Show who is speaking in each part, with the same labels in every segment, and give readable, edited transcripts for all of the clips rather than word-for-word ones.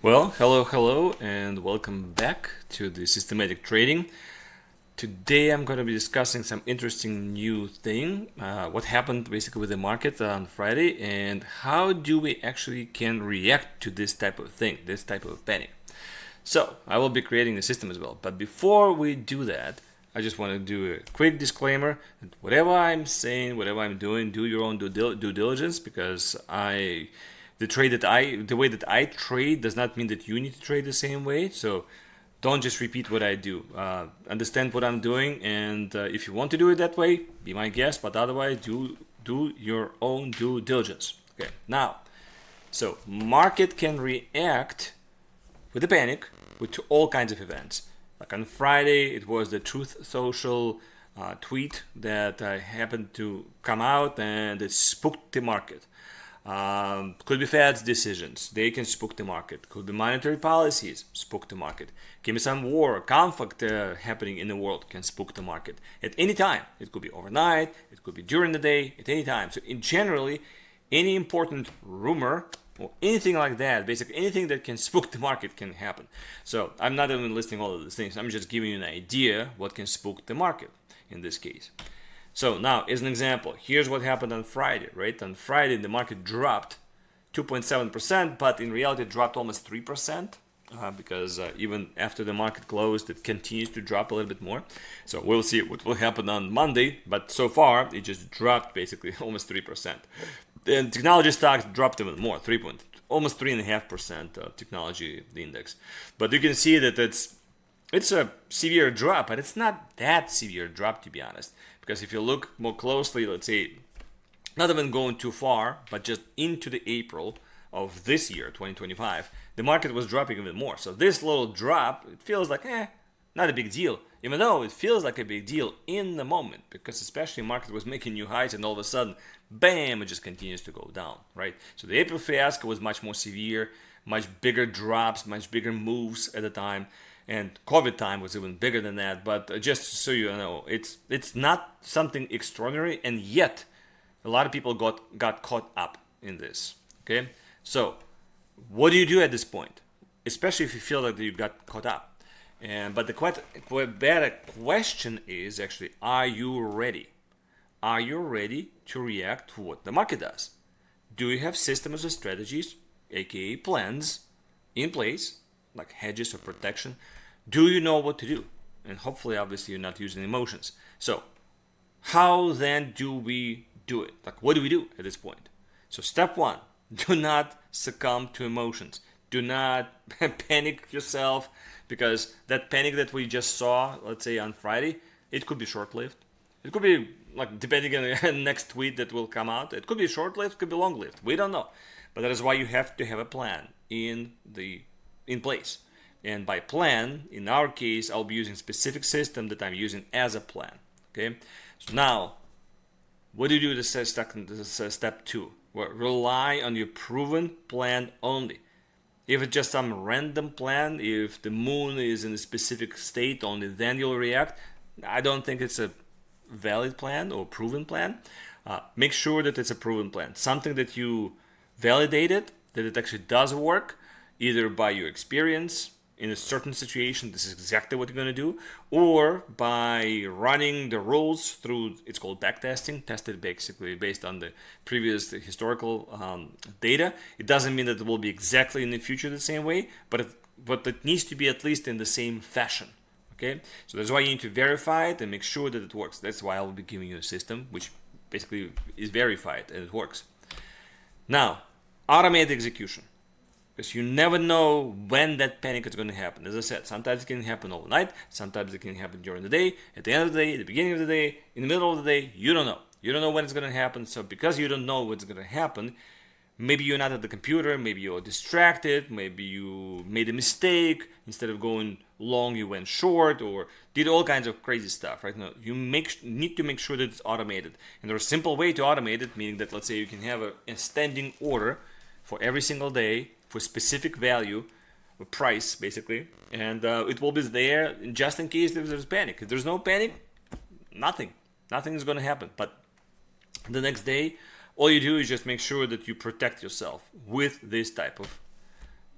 Speaker 1: Well, hello, and welcome back to the systematic trading. Today I'm going to be discussing some interesting new thing, what happened basically with the market on Friday, and how do we actually can react to this type of thing, this type of panic. So I will be creating the system as well. But before we do that, I just want to do a quick disclaimer that whatever I'm saying, whatever I'm doing, do your own due diligence because the way that I trade does not mean that you need to trade the same way. So don't just repeat what I do. Understand what I'm doing, and if you want to do it that way, be my guest. But otherwise, do your own due diligence. Okay. Now, so market can react with the panic with all kinds of events. Like on Friday, it was the Truth Social tweet that happened to come out and it spooked the market. Could be Fed's decisions, they can spook the market. Could be monetary policies, spook the market. Can be some war, conflict happening in the world, can spook the market at any time. It could be overnight, it could be during the day, at any time. So, in generally, any important rumor or anything like that, basically anything that can spook the market can happen. So I'm not even listing all of these things. I'm just giving you an idea what can spook the market in this case. So now, as an example, here's what happened on Friday, right? On Friday, the market dropped 2.7%, but in reality, it dropped almost 3%. Because even after the market closed, it continues to drop a little bit more. So we'll see what will happen on Monday. But so far, it just dropped basically almost 3%. And technology stocks dropped even more, almost 3.5% technology index. But you can see that it's a severe drop, but it's not that severe drop to be honest. Because if you look more closely, let's say, not even going too far, but just into the April of this year, 2025, the market was dropping even more. So this little drop, it feels like, not a big deal. Even though it feels like a big deal in the moment, because especially market was making new highs and all of a sudden, bam, it just continues to go down, right? So the April fiasco was much more severe, much bigger drops, much bigger moves at the time. And COVID time was even bigger than that. But just so you know, it's not something extraordinary, and yet a lot of people got caught up in this. Okay, so what do you do at this point, especially if you feel that you got caught up? And but the quite better question is actually, are you ready? Are you ready to react to what the market does? Do you have systems or strategies, aka plans, in place, like hedges or protection? Do you know what to do? And hopefully, obviously, you're not using emotions. So, how then do we do it? Like, what do we do at this point? So, step one, do not succumb to emotions. Do not panic yourself because that panic that we just saw, let's say on Friday, it could be short lived. It could be, like, depending on the next tweet that will come out, it could be short lived, could be long lived. We don't know. But that is why you have to have a plan in place. And by plan, in our case, I'll be using specific system that I'm using as a plan. Okay. So now, what do you do to step two? Well, rely on your proven plan only. If it's just some random plan, if the moon is in a specific state, only then you'll react. I don't think it's a valid plan or proven plan. Make sure that it's a proven plan, something that you validated, that it actually does work, either by your experience in a certain situation, this is exactly what you're going to do, or by running the rules through, it's called backtesting, tested basically based on the previous historical data. It doesn't mean that it will be exactly in the future the same way, but it needs to be at least in the same fashion. Okay, so that's why you need to verify it and make sure that it works. That's why I will be giving you a system which basically is verified and it works. Now, automated execution, because you never know when that panic is going to happen. As I said, sometimes it can happen overnight, sometimes it can happen during the day, at the end of the day, at the beginning of the day, in the middle of the day. You don't know. You don't know when it's going to happen. So because you don't know what's going to happen, maybe you're not at the computer, maybe you're distracted, maybe you made a mistake. Instead of going long, you went short, or did all kinds of crazy stuff. Right now, you need to make sure that it's automated. And there's a simple way to automate it, meaning that, let's say, you can have a standing order for every single day for specific value, a price basically, and it will be there just in case if there's panic. If there's no panic, nothing is going to happen. But the next day, all you do is just make sure that you protect yourself with this type of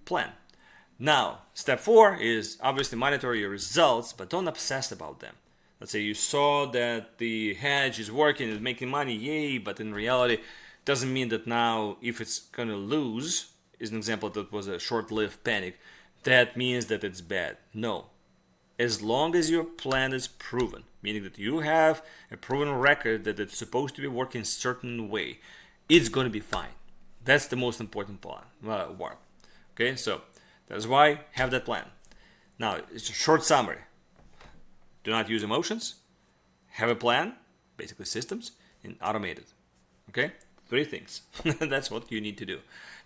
Speaker 1: plan. Now, step 4 is obviously monitor your results, but don't obsess about them. Let's say you saw that the hedge is working, it's making money, yay, but in reality, it doesn't mean that now if it's gonna lose, is an example that was a short-lived panic, that means that it's bad. No. As long as your plan is proven, meaning that you have a proven record that it's supposed to be working a certain way, it's gonna be fine. That's the most important part. Okay, so that's why have that plan. Now, it's a short summary. Do not use emotions. Have a plan, basically systems, and automate it. Okay? 3 things. That's what you need to do.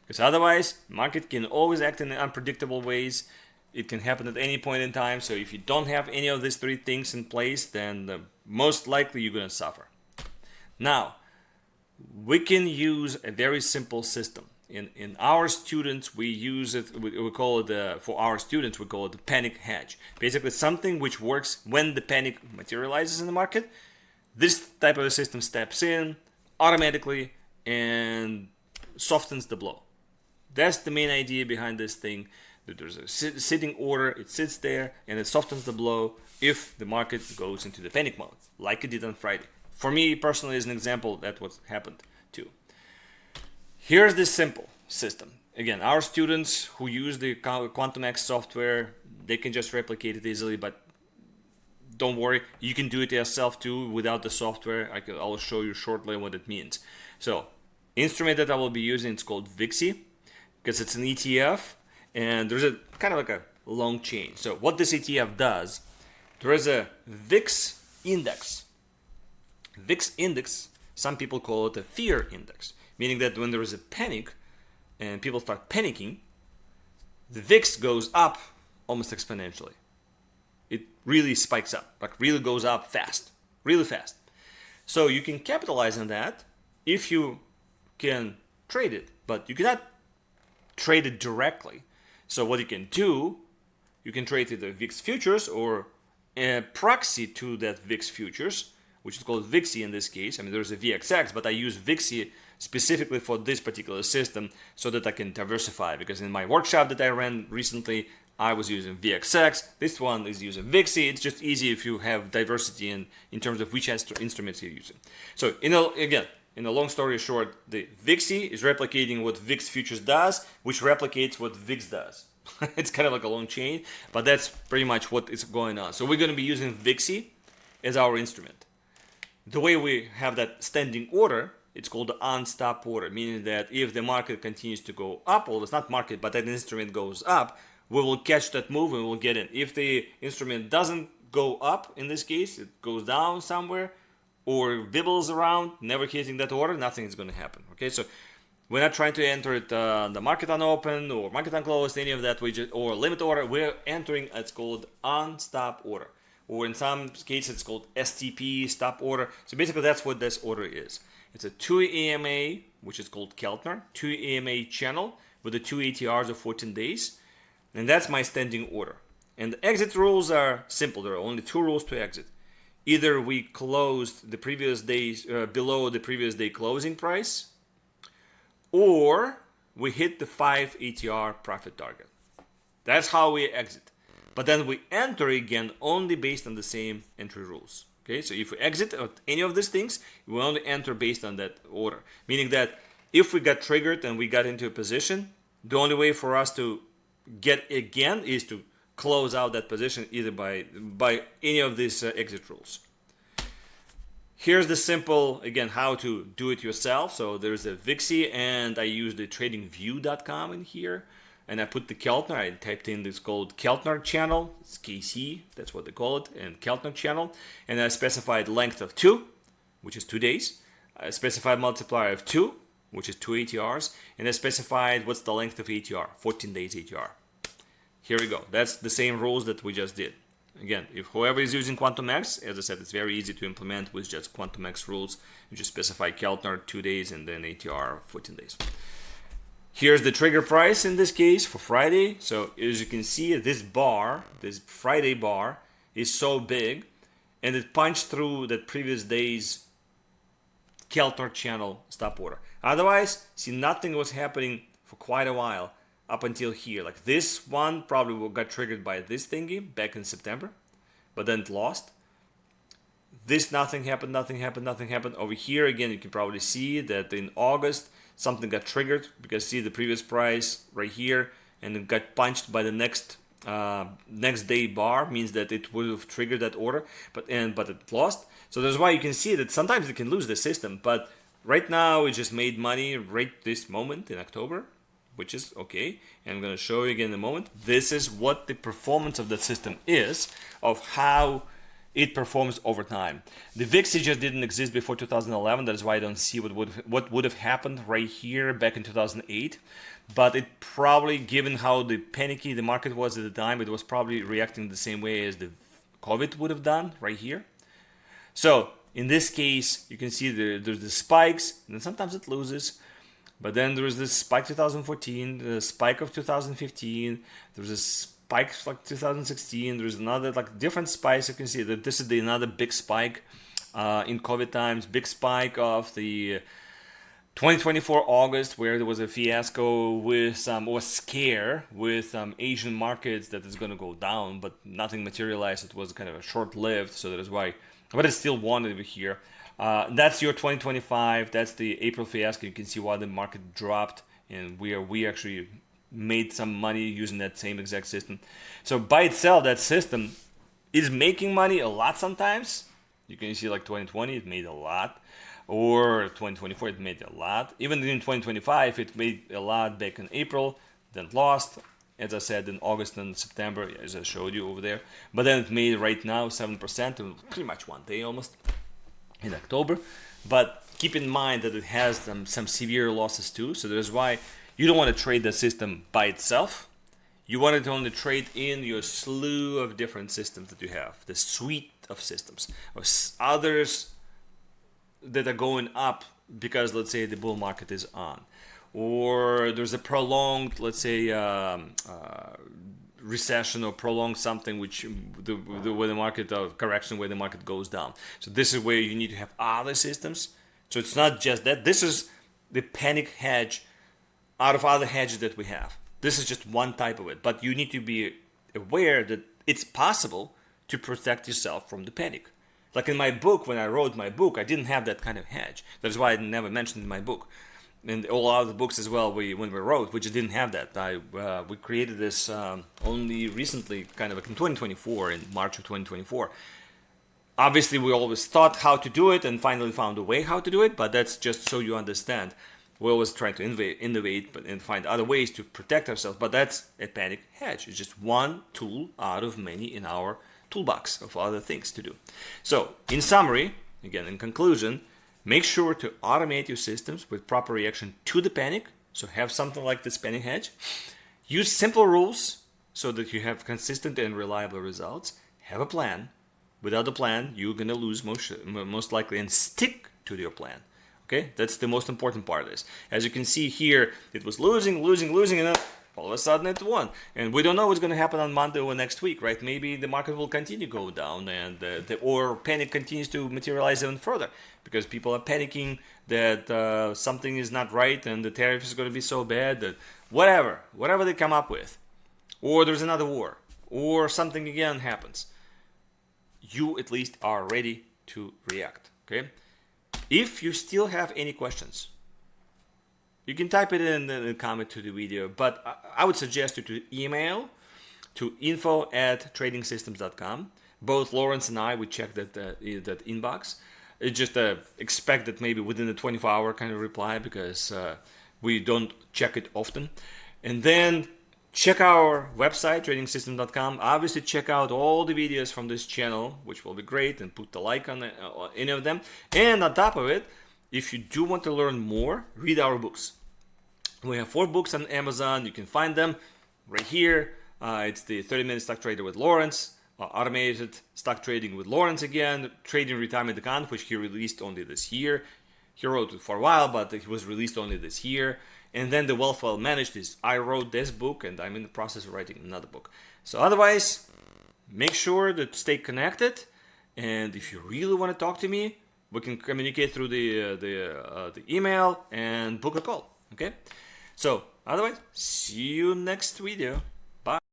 Speaker 1: Because otherwise, market can always act in unpredictable ways. It can happen at any point in time. So if you don't have any of these 3 things in place, then most likely you're going to suffer. Now, we can use a very simple system. In our students, we use it, we call it, for our students, we call it the panic hedge. Basically something which works when the panic materializes in the market. This type of a system steps in automatically and softens the blow. That's the main idea behind this thing. That there's a sitting order, it sits there and it softens the blow if the market goes into the panic mode, like it did on Friday. For me personally, as an example, that's what happened too. Here's this simple system. Again, our students who use the QuantumX software, they can just replicate it easily, but don't worry, you can do it yourself too without the software. I'll show you shortly what it means. So, instrument that I will be using, it's called VIXI, because it's an ETF, and there's a kind of like a long chain. So what this ETF does, there is a VIX index. VIX index, some people call it a fear index, meaning that when there is a panic and people start panicking, the VIX goes up almost exponentially. It really spikes up, like really goes up fast, really fast. So you can capitalize on that if you can trade it, but you cannot trade it directly. So what you can do, you can trade either VIX futures or a proxy to that VIX futures, which is called VIXI in this case. I mean, there's a VXX, but I use VIXI specifically for this particular system so that I can diversify, because in my workshop that I ran recently, I was using VXX. This one is using VIXI. It's just easy if you have diversity in terms of which instruments you're using. So, again, in a long story short, the VIXI is replicating what VIX futures does, which replicates what VIX does. It's kind of like a long chain, but that's pretty much what is going on. So we're going to be using VIXI as our instrument. The way we have that standing order, it's called the on-stop order, meaning that if the market continues to go up, well, it's not market, but that instrument goes up, we will catch that move and we'll get in. If the instrument doesn't go up, in this case, it goes down somewhere or wibbles around, never hitting that order, nothing is going to happen. Okay, so we're not trying to enter it the market on open or market on closed, any of that, or limit order. We're entering, it's called on-stop order. Or in some cases, it's called STP, stop order. So basically, that's what this order is. It's a 2 EMA, which is called Keltner, 2 EMA channel with the 2 ATRs of 14 days. And that's my standing order. And the exit rules are simple. There are only 2 rules to exit. Either we closed the previous days below the previous day closing price, or we hit the 5 ATR profit target. That's how we exit. But then we enter again only based on the same entry rules. Okay, so if we exit any of these things, we only enter based on that order. Meaning that if we got triggered and we got into a position, the only way for us to get again is to close out that position either by any of these exit rules. Here's the simple, again, how to do it yourself. So there's a VIXI, and I use the tradingview.com in here. And I put the Keltner, I typed in this called Keltner channel, it's KC, that's what they call it, and Keltner channel. And I specified length of 2, which is 2 days. I specified multiplier of 2, which is 2 ATRs. And I specified what's the length of ATR, 14 days ATR. Here we go, that's the same rules that we just did. Again, if whoever is using QuantumX, as I said, it's very easy to implement with just QuantumX rules. You just specify Keltner 2 days and then ATR 14 days. Here's the trigger price in this case for Friday. So as you can see, this bar, this Friday bar, is so big, and it punched through the previous day's Keltner channel stop order. Otherwise, see, nothing was happening for quite a while up until here. Like this one probably got triggered by this thingy back in September, but then it lost. This nothing happened, nothing happened, nothing happened. Over here again, you can probably see that in August something got triggered because see the previous price right here, and it got punched by the next day bar, means that it would have triggered that order, but it lost. So that's why you can see that sometimes it can lose the system, but right now it just made money right this moment in October, which is okay. And I'm going to show you again in a moment. This is what the performance of the system is, of how it performs over time. The VIX just didn't exist before 2011. That's why I don't see what would have happened right here back in 2008. But it probably, given how the panicky the market was at the time, it was probably reacting the same way as the COVID would have done right here. So in this case, you can see there's the spikes, and then sometimes it loses. But then there was this spike 2014, the spike of 2015. There was a spike like 2016. There's another like different spikes. You can see that this is another big spike in COVID times. Big spike of the 2024 August, where there was a fiasco with scare with Asian markets that is going to go down, but nothing materialized. It was kind of a short-lived, so that is why. But it's still one over here. That's your 2025. That's the April fiasco. You can see why the market dropped, and we actually made some money using that same exact system. So by itself, that system is making money a lot sometimes. You can see like 2020, it made a lot. Or 2024, it made a lot. Even in 2025, it made a lot back in April, then lost, as I said, in August and September, as I showed you over there. But then it made right now 7% in pretty much one day almost in October. But keep in mind that it has some severe losses too. So that's why you don't want to trade the system by itself. You want to only trade in your slew of different systems that you have, the suite of systems, or others that are going up because, let's say, the bull market is on, or there's a prolonged, let's say, recession or prolonged something which where the market correction, where the market goes down. So this is where you need to have other systems. So it's not just that. This is the panic hedge out of other hedges that we have. This is just one type of it, but you need to be aware that it's possible to protect yourself from the panic. Like in my book, when I wrote my book, I didn't have that kind of hedge. That's why I never mentioned in my book. And all other books as well, when we wrote, we just didn't have that. We created this only recently, kind of like in 2024, in March of 2024. Obviously, we always thought how to do it and finally found a way how to do it, but that's just so you understand. We always try to innovate and find other ways to protect ourselves, but that's a panic hedge. It's just one tool out of many in our toolbox of other things to do. So, in summary, again, in conclusion, make sure to automate your systems with proper reaction to the panic. So have something like this panic hedge. Use simple rules so that you have consistent and reliable results. Have a plan. Without a plan, you're going to lose most likely, and stick to your plan. Okay, that's the most important part of this. As you can see here, it was losing, and then all of a sudden it won. And we don't know what's going to happen on Monday or next week, right? Maybe the market will continue to go down, and or panic continues to materialize even further because people are panicking that something is not right and the tariff is going to be so bad that whatever they come up with, or there's another war, or something again happens. You at least are ready to react. Okay. If you still have any questions, you can type it in the comment to the video, but I would suggest you to email to info@tradingsystems.com. Both Lawrence and I, we check that inbox. It's just expect that maybe within the 24-hour kind of reply, because we don't check it often. And then check our website, tradingsystems.com. Obviously, check out all the videos from this channel, which will be great, and put the like on any of them. And on top of it, if you do want to learn more, read our books. We have 4 books on Amazon. You can find them right here. It's the 30-Minute Stock Trader with Lawrence, Automated Stock Trading with Lawrence again, Trading Retirement Account, which he released only this year. He wrote it for a while, but it was released only this year. And then The Wealth Well Managed is, I wrote this book, and I'm in the process of writing another book. So otherwise, make sure to stay connected. And if you really want to talk to me, we can communicate through the email and book a call. Okay. So otherwise, see you next video. Bye.